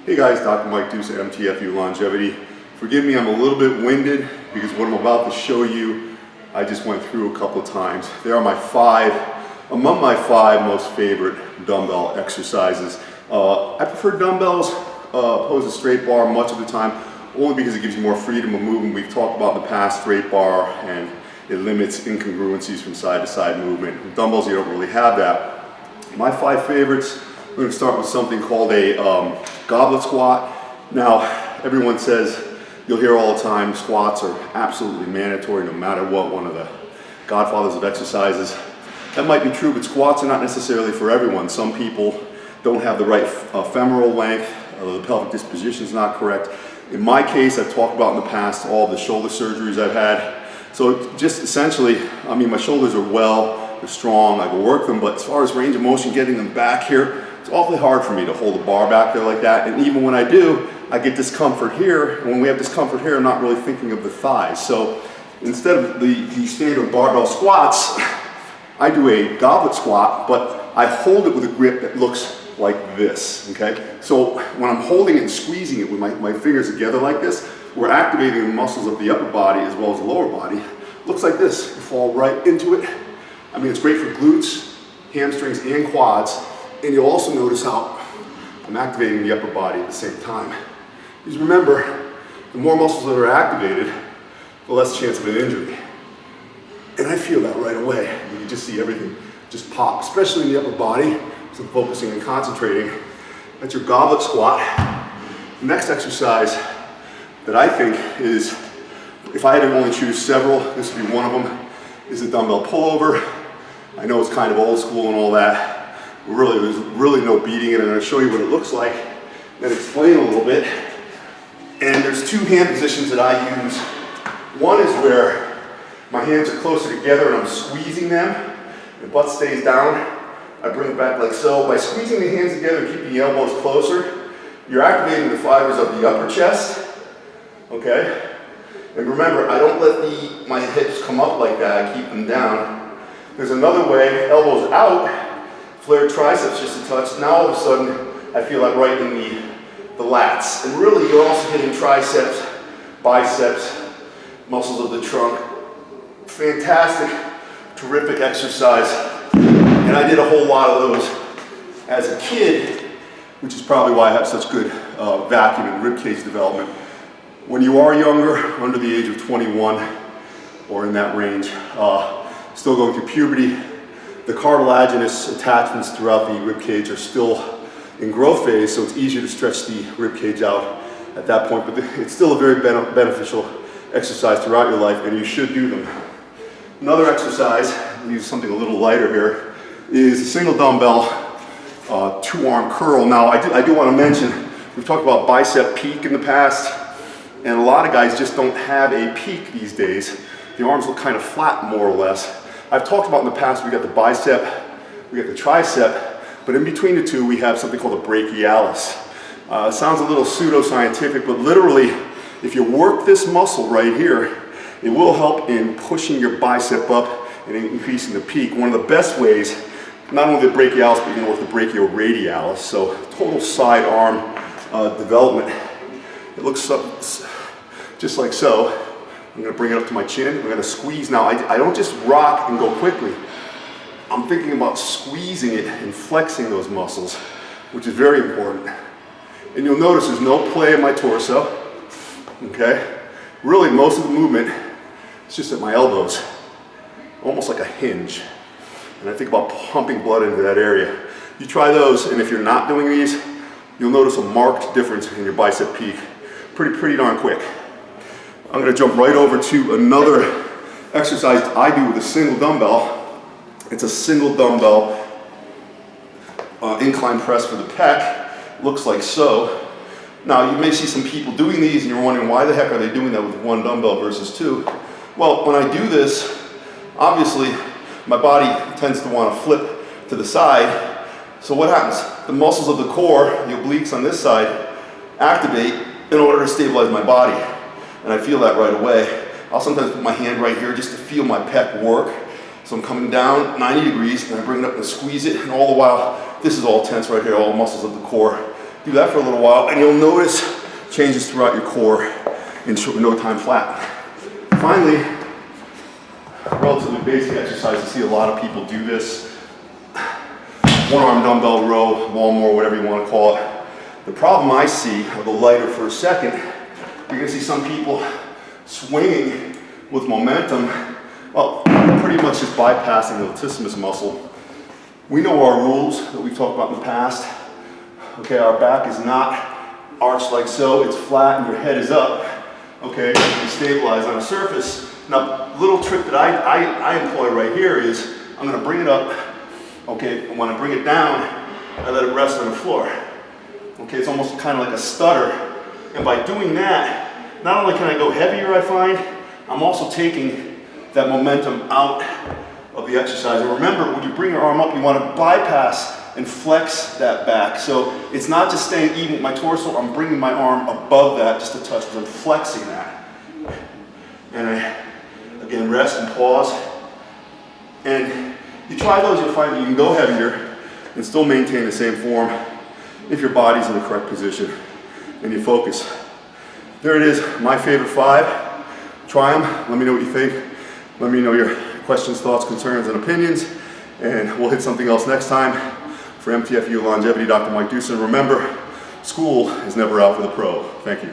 Hey guys, Dr. Mike Deuce at MTFU Longevity. Forgive me, I'm a little bit winded because what I'm about to show you, I just went through a couple of times. There are among my five most favorite dumbbell exercises. I prefer dumbbells opposed to straight bar much of the time, only because it gives you more freedom of movement. We've talked about in the past straight bar and it limits incongruencies from side to side movement. With dumbbells, you don't really have that. My five favorites, we're going to start with something called a goblet squat. Now, everyone says, you'll hear all the time, squats are absolutely mandatory no matter what, one of the godfathers of exercises. That might be true, but squats are not necessarily for everyone. Some people don't have the right femoral length, the pelvic disposition is not correct. In my case, I've talked about in the past all the shoulder surgeries I've had. So just essentially, I mean, my shoulders are well, they're strong, I can work them, but as far as range of motion, getting them back here, it's awfully hard for me to hold the bar back there like that. And even when I do, I get discomfort here. And when we have discomfort here, I'm not really thinking of the thighs. So instead of the standard barbell squats, I do a goblet squat, but I hold it with a grip that looks like this, okay? So when I'm holding it and squeezing it with my fingers together like this, we're activating the muscles of the upper body as well as the lower body. Looks like this, you fall right into it. I mean, it's great for glutes, hamstrings, and quads. And you'll also notice how I'm activating the upper body at the same time. Because remember, the more muscles that are activated, the less chance of an injury. And I feel that right away. You can just see everything just pop, especially in the upper body. So I'm focusing and concentrating. That's your goblet squat. The next exercise that I think is, if I had to only choose several, this would be one of them, is a dumbbell pullover. I know it's kind of old school and all that. Really, there's really no beating it. I'm going to show you what it looks like, then explain a little bit. And there's two hand positions that I use. One is where my hands are closer together and I'm squeezing them. The butt stays down. I bring it back like so. By squeezing the hands together and keeping the elbows closer, you're activating the fibers of the upper chest. Okay? And remember, I don't let my hips come up like that. I keep them down. There's another way, elbows out. Flared triceps just a touch. Now all of a sudden, I feel like right in the lats. And really, you're also hitting triceps, biceps, muscles of the trunk. Fantastic, terrific exercise. And I did a whole lot of those as a kid, which is probably why I have such good vacuum and ribcage development. When you are younger, under the age of 21, or in that range, still going through puberty, the cartilaginous attachments throughout the rib cage are still in growth phase, so it's easier to stretch the rib cage out at that point, but it's still a very beneficial exercise throughout your life, and you should do them. Another exercise, use something a little lighter here, is a single dumbbell two-arm curl. Now, I do want to mention, we've talked about bicep peak in the past, and a lot of guys just don't have a peak these days. The arms look kind of flat, more or less. I've talked about in the past, we got the bicep, we got the tricep, but in between the two, we have something called a brachialis. It sounds a little pseudo-scientific, but literally, if you work this muscle right here, it will help in pushing your bicep up and increasing the peak. One of the best ways, not only the brachialis, but you can work the brachioradialis, so total side arm development. It looks just like so. I'm going to bring it up to my chin. I'm going to squeeze. Now, I don't just rock and go quickly. I'm thinking about squeezing it and flexing those muscles, which is very important. And you'll notice there's no play in my torso. Okay? Really, most of the movement is just at my elbows, almost like a hinge. And I think about pumping blood into that area. You try those, and if you're not doing these, you'll notice a marked difference in your bicep peak. Pretty darn quick. I'm going to jump right over to another exercise I do with a single dumbbell. It's a single dumbbell incline press for the pec. Looks like so. Now you may see some people doing these and you're wondering why the heck are they doing that with one dumbbell versus two? Well, when I do this, obviously my body tends to want to flip to the side. So what happens? The muscles of the core, the obliques on this side, activate in order to stabilize my body. And I feel that right away. I'll sometimes put my hand right here just to feel my pec work. So I'm coming down 90 degrees and I bring it up and squeeze it, and all the while, this is all tense right here, all the muscles of the core Do that for a little while, and you'll notice changes throughout your core in no time flat. Finally, relatively basic exercise. You see a lot of people do this. One arm dumbbell row, lawnmower, whatever you want to call it. The problem I see, I'll go lighter for a second, you're going to see some people swinging with momentum, well, pretty much just bypassing the latissimus muscle. We know our rules that we've talked about in the past. Okay, our back is not arched like so, it's flat and your head is up. Okay, you stabilize on a surface. Now, little trick that I employ right here is I'm going to bring it up. Okay, and when I bring it down, I let it rest on the floor. Okay, it's almost kind of like a stutter. And by doing that, not only can I go heavier, I find, I'm also taking that momentum out of the exercise. And remember, when you bring your arm up, you want to bypass and flex that back. So it's not just staying even with my torso, I'm bringing my arm above that just a touch, because I'm flexing that. And I, again, rest and pause. And you try those, you'll find that you can go heavier and still maintain the same form if your body's in the correct position and you focus. There it is, my favorite 5. Try them, let me know what you think. Let me know your questions, thoughts, concerns, and opinions, and we'll hit something else next time. For MTFU Longevity, Dr. Mike Deussen. Remember, school is never out for the pro. Thank you.